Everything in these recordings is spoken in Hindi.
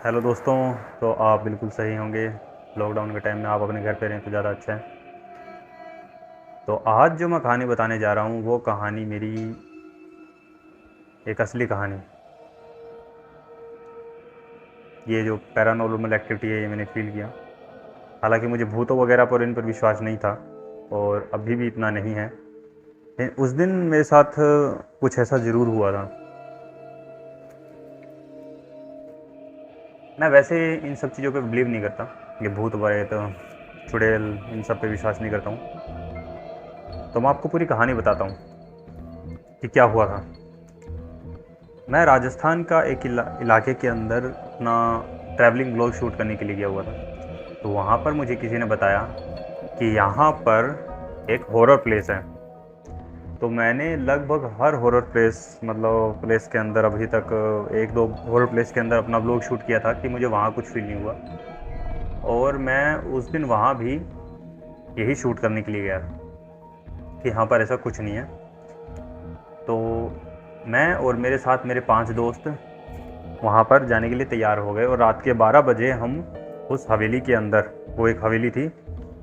हेलो दोस्तों। तो आप बिल्कुल सही होंगे। लॉकडाउन के टाइम में आप अपने घर पे रहें तो ज़्यादा अच्छा है। तो आज जो मैं कहानी बताने जा रहा हूँ वो कहानी मेरी एक असली कहानी। ये जो पैरानॉर्मल एक्टिविटी है ये मैंने फील किया। हालांकि मुझे भूतों वगैरह पर इन पर विश्वास नहीं था और अभी भी इतना नहीं है, लेकिन उस दिन मेरे साथ कुछ ऐसा ज़रूर हुआ था। मैं वैसे इन सब चीज़ों पे बिलीव नहीं करता, ये भूत प्रेत चुड़ैल इन सब पे विश्वास नहीं करता हूँ। तो मैं आपको पूरी कहानी बताता हूँ कि क्या हुआ था। मैं राजस्थान का एक इलाके के अंदर अपना ट्रैवलिंग ब्लॉग शूट करने के लिए गया हुआ था। तो वहाँ पर मुझे किसी ने बताया कि यहाँ पर एक हॉरर प्लेस है। तो मैंने लगभग हर हॉरर प्लेस प्लेस के अंदर अभी तक एक दो हॉरर प्लेस के अंदर अपना ब्लॉग शूट किया था कि मुझे वहाँ कुछ फील नहीं हुआ। और मैं उस दिन वहाँ भी यही शूट करने के लिए गया था कि यहाँ पर ऐसा कुछ नहीं है। तो मैं और मेरे साथ मेरे 5 दोस्त वहाँ पर जाने के लिए तैयार हो गए और रात के 12 बजे हम उस हवेली के अंदर, वो एक हवेली थी,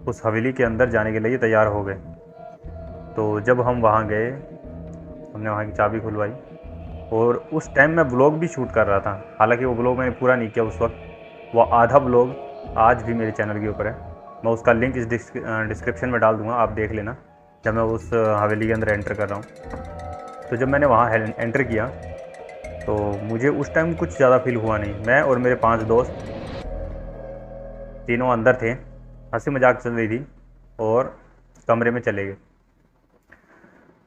उस हवेली के अंदर जाने के लिए तैयार हो गए। तो जब हम वहाँ गए हमने वहाँ की चाबी खुलवाई और उस टाइम मैं ब्लॉग भी शूट कर रहा था। हालांकि वो ब्लॉग मैंने पूरा नहीं किया उस वक्त। वो आधा ब्लॉग आज भी मेरे चैनल के ऊपर है। मैं उसका लिंक इस डिस्क्रिप्शन में डाल दूँगा, आप देख लेना जब मैं उस हवेली के अंदर एंटर कर रहा हूँ। तो जब मैंने वहाँ एंटर किया तो मुझे उस टाइम कुछ ज़्यादा फील हुआ नहीं। मैं और मेरे 5 दोस्त तीनों अंदर थे, हंसी मजाक चल रही थी और कमरे में चले गए।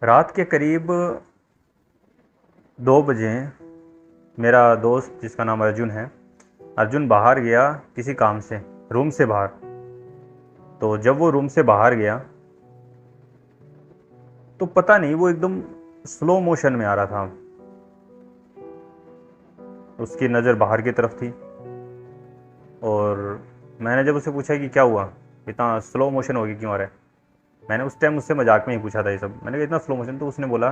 रात के करीब 2 बजे मेरा दोस्त जिसका नाम अर्जुन है, अर्जुन बाहर गया किसी काम से, रूम से बाहर। तो जब वो रूम से बाहर गया तो पता नहीं वो एकदम स्लो मोशन में आ रहा था। उसकी नज़र बाहर की तरफ थी और मैंने जब उससे पूछा कि क्या हुआ, इतना स्लो मोशन हो गया क्यों आ रहा है। मैंने उस टाइम उससे मजाक में ही पूछा था ये सब। मैंने कहा इतना स्लो मोशन। तो उसने बोला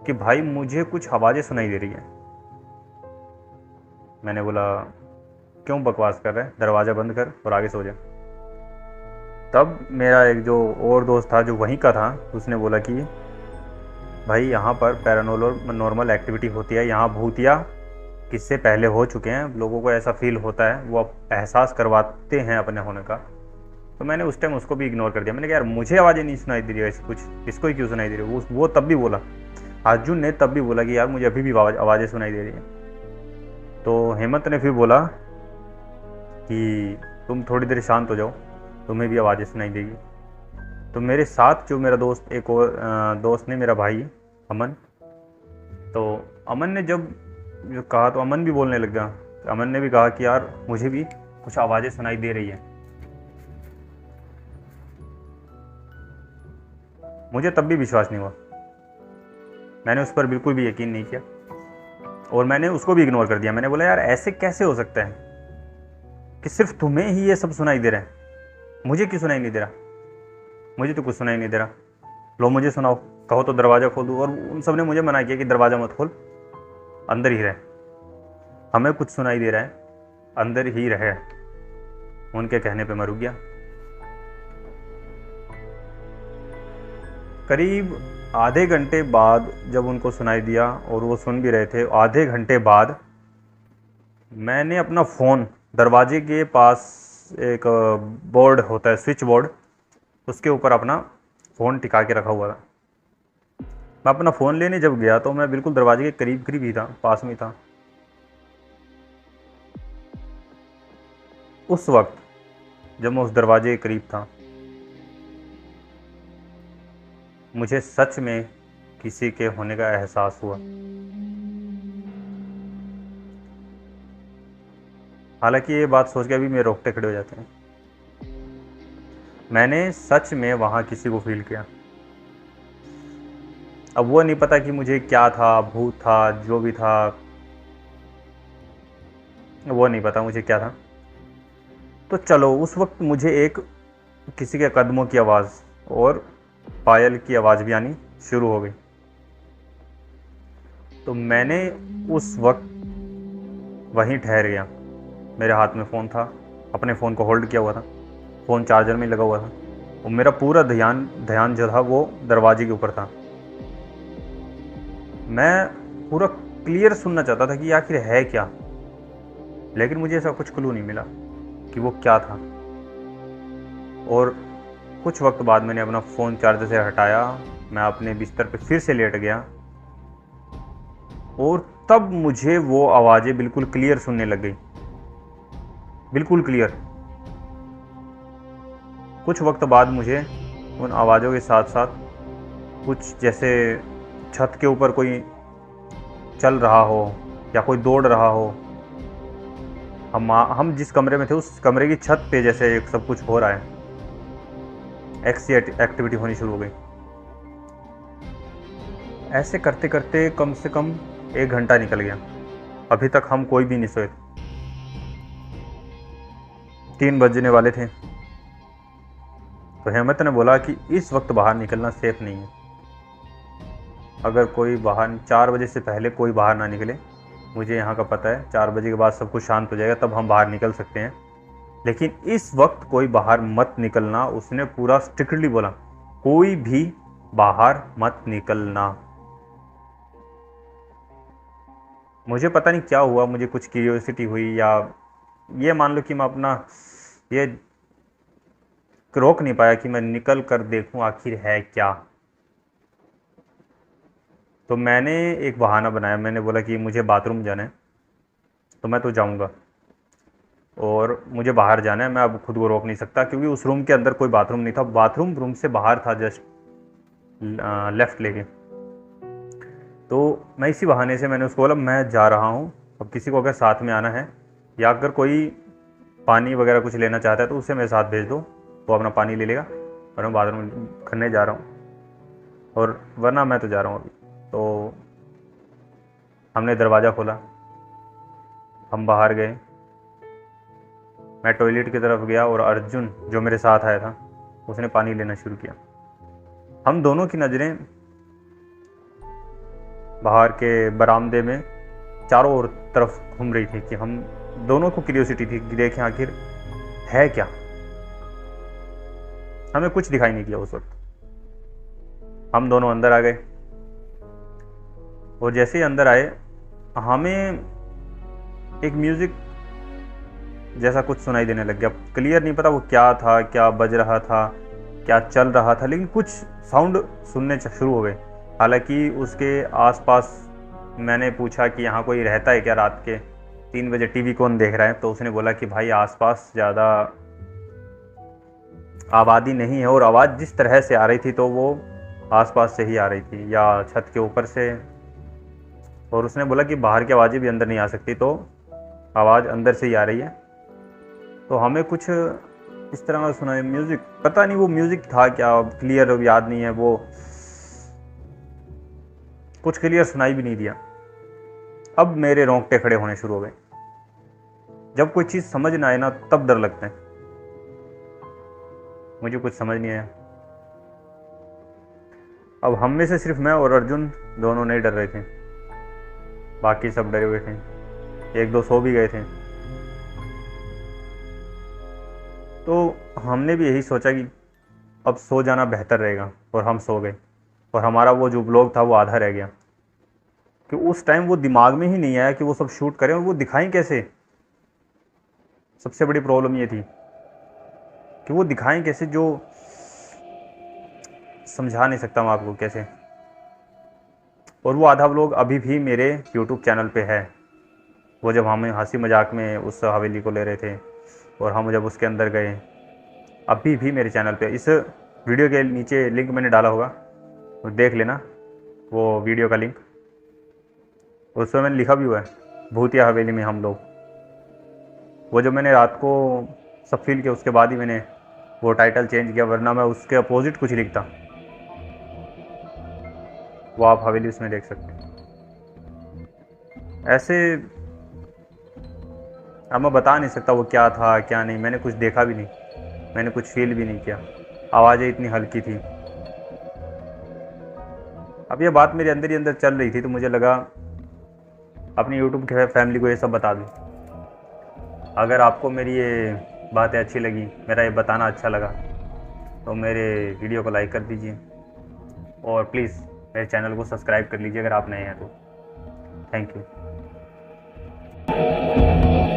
कि भाई मुझे कुछ आवाज़ें सुनाई दे रही हैं। मैंने बोला क्यों बकवास कर रहा है, दरवाज़ा बंद कर और आगे सो जा। तब मेरा एक जो और दोस्त था जो वहीं का था, उसने बोला कि भाई यहाँ पर पैरानॉर्मल एक्टिविटी होती है, यहाँ भूतिया किस्से पहले हो चुके हैं, लोगों को ऐसा फील होता है, वो एहसास करवाते हैं अपने होने का। तो मैंने उस टाइम उसको भी इग्नोर कर दिया। मैंने कहा यार मुझे आवाज़ें नहीं सुनाई दे रही है, कुछ इसको ही क्यों सुनाई दे रही है। वो तब भी बोला, अर्जुन ने तब भी बोला कि यार मुझे अभी भी आवाज़ें सुनाई दे रही हैं। तो हेमंत ने फिर बोला कि तुम थोड़ी देर शांत हो जाओ, तुम्हें भी आवाज़ें सुनाई देगी। तो मेरे साथ जो मेरा दोस्त, एक और दोस्त ने, मेरा भाई अमन, तो अमन ने जब कहा तो अमन भी बोलने लग गया। अमन ने भी कहा कि यार मुझे भी कुछ आवाज़ें सुनाई दे रही है। मुझे तब भी विश्वास नहीं हुआ, मैंने उस पर बिल्कुल भी यकीन नहीं किया और मैंने उसको भी इग्नोर कर दिया। मैंने बोला यार ऐसे कैसे हो सकता है कि सिर्फ तुम्हें ही ये सब सुनाई दे रहा है, मुझे क्यों सुनाई नहीं दे रहा। मुझे तो कुछ सुनाई नहीं दे रहा, लो मुझे सुनाओ, कहो तो दरवाज़ा खोल दूँ। और उन सब ने मुझे मना किया कि दरवाज़ा मत खोल, अंदर ही रहे, हमें कुछ सुनाई दे रहा है, अंदर ही रहे। उनके कहने पे मैं रुक गया। करीब आधे घंटे बाद जब उनको सुनाई दिया और वो सुन भी रहे थे, आधे घंटे बाद मैंने अपना फ़ोन दरवाजे के पास, एक बोर्ड होता है स्विच बोर्ड, उसके ऊपर अपना फ़ोन टिका के रखा हुआ था। मैं अपना फ़ोन लेने जब गया तो मैं बिल्कुल दरवाजे के करीब करीब ही था, पास में था। उस वक्त जब मैं उस दरवाजे के करीब था, मुझे सच में किसी के होने का एहसास हुआ। हालांकि ये बात सोच के अभी मेरे रोंगटे खड़े हो जाते हैं। मैंने सच में वहाँ किसी को फील किया। अब वो नहीं पता कि मुझे क्या था, भूत था, जो भी था, वो नहीं पता मुझे क्या था। तो चलो उस वक्त मुझे एक किसी के कदमों की आवाज़ और पायल की आवाज़ भी आनी शुरू हो गई। तो मैंने उस वक्त वहीं ठहर गया। मेरे हाथ में फ़ोन था, अपने फ़ोन को होल्ड किया हुआ था, फ़ोन चार्जर में लगा हुआ था और मेरा पूरा ध्यान ध्यान जो था वो दरवाजे के ऊपर था। मैं पूरा क्लियर सुनना चाहता था कि आखिर है क्या, लेकिन मुझे ऐसा कुछ क्लू नहीं मिला कि वो क्या था। और कुछ वक्त बाद मैंने अपना फ़ोन चार्जर से हटाया, मैं अपने बिस्तर पे फिर से लेट गया और तब मुझे वो आवाज़ें बिल्कुल क्लियर सुनने लग गई, बिल्कुल क्लियर। कुछ वक्त बाद मुझे उन आवाज़ों के साथ साथ कुछ जैसे छत के ऊपर कोई चल रहा हो या कोई दौड़ रहा हो। हम जिस कमरे में थे उस कमरे की छत पे जैसे एक सब कुछ हो रहा है, ऐसी एक्टिविटी होनी शुरू हो गई। ऐसे करते करते कम से कम 1 घंटा निकल गया। अभी तक हम कोई भी नहीं सोए। 3 बजने वाले थे तो हेमंत ने बोला कि इस वक्त बाहर निकलना सेफ नहीं है। अगर कोई बाहर 4 बजे से पहले कोई बाहर ना निकले, मुझे यहाँ का पता है 4 बजे के बाद सब कुछ शांत हो जाएगा, तब हम बाहर निकल सकते हैं, लेकिन इस वक्त कोई बाहर मत निकलना। उसने पूरा स्ट्रिक्टली बोला, कोई भी बाहर मत निकलना। मुझे पता नहीं क्या हुआ, मुझे कुछ क्यूरियोसिटी हुई या ये मान लो कि मैं अपना ये रोक नहीं पाया कि मैं निकल कर देखूं आखिर है क्या। तो मैंने एक बहाना बनाया, मैंने बोला कि मुझे बाथरूम जाना है तो मैं तो जाऊंगा और मुझे बाहर जाना है, मैं अब खुद को रोक नहीं सकता क्योंकि उस रूम के अंदर कोई बाथरूम नहीं था। बाथरूम रूम से बाहर था, जस्ट लेफ्ट लेके। तो मैं इसी बहाने से मैंने उसको बोला मैं जा रहा हूँ, अब किसी को अगर साथ में आना है या अगर कोई पानी वगैरह कुछ लेना चाहता है तो उसे मेरे साथ भेज दो, वो अपना पानी ले लेगा और मैं बाथरूम करने जा रहा हूँ, और वरना मैं तो जा रहा हूँ अभी। तो हमने दरवाज़ा खोला, हम बाहर गए, मैं टॉयलेट की तरफ गया और अर्जुन जो मेरे साथ आया था उसने पानी लेना शुरू किया। हम दोनों की नज़रें बाहर के बरामदे में चारों ओर तरफ घूम रही थी कि हम दोनों को क्यूरियोसिटी थी कि देखें आखिर है क्या। हमें कुछ दिखाई नहीं दिया उस वक्त। हम दोनों अंदर आ गए और जैसे ही अंदर आए हमें एक म्यूजिक जैसा कुछ सुनाई देने लग गया। क्लियर नहीं पता वो क्या था, क्या बज रहा था, क्या चल रहा था, लेकिन कुछ साउंड सुनने शुरू हो गए। हालांकि उसके आसपास मैंने पूछा कि यहाँ कोई रहता है क्या, रात के 3 बजे टीवी कौन देख रहा है, तो उसने बोला कि भाई आसपास ज़्यादा आबादी नहीं है और आवाज़ जिस तरह से आ रही थी तो वो आसपास से ही आ रही थी या छत के ऊपर से। और उसने बोला कि बाहर की आवाज़ें भी अंदर नहीं आ सकती, तो आवाज़ अंदर से ही आ रही है। तो हमें कुछ इस तरह का सुना म्यूज़िक, पता नहीं वो म्यूज़िक था क्या, क्लियर याद नहीं है, वो कुछ क्लियर सुनाई भी नहीं दिया। अब मेरे रोंगटे खड़े होने शुरू हो गए। जब कोई चीज़ समझ ना आए ना तब डर लगता है। मुझे कुछ समझ नहीं आया। अब हम में से सिर्फ मैं और अर्जुन दोनों नहीं डर रहे थे, बाकी सब डरे हुए थे, 1-2 सो भी गए थे। तो हमने भी यही सोचा कि अब सो जाना बेहतर रहेगा और हम सो गए और हमारा वो जो ब्लॉग था वो आधा रह गया कि उस टाइम वो दिमाग में ही नहीं आया कि वो सब शूट करें और वो दिखाएं कैसे। सबसे बड़ी प्रॉब्लम ये थी कि वो दिखाएं कैसे, जो समझा नहीं सकता मैं आपको कैसे। और वो आधा व्लॉग अभी भी मेरे YouTube चैनल पे है। वो जब हम हंसी मजाक में उस हवेली को ले रहे थे और हम जब उसके अंदर गए, अभी भी मेरे चैनल पे, इस वीडियो के नीचे लिंक मैंने डाला होगा, तो देख लेना वो वीडियो का लिंक। उसमें मैंने लिखा भी हुआ है, भूतिया हवेली में हम लोग। वो जब मैंने रात को सब फील किया उसके बाद ही मैंने वो टाइटल चेंज किया, वरना मैं उसके अपोजिट कुछ लिखता। वो आप हवेली उसमें देख सकते हैं। ऐसे अब मैं बता नहीं सकता वो क्या था क्या नहीं, मैंने कुछ देखा भी नहीं, मैंने कुछ फील भी नहीं किया। आवाज़ें इतनी हल्की थी। अब ये बात मेरे अंदर ही अंदर चल रही थी, तो मुझे लगा अपनी यूट्यूब के फैमिली को ये सब बता दूँ। अगर आपको मेरी ये बातें अच्छी लगी, मेरा ये बताना अच्छा लगा, तो मेरे वीडियो को लाइक कर दीजिए और प्लीज़ मेरे चैनल को सब्सक्राइब कर लीजिए अगर आप नए हैं तो। Thank you.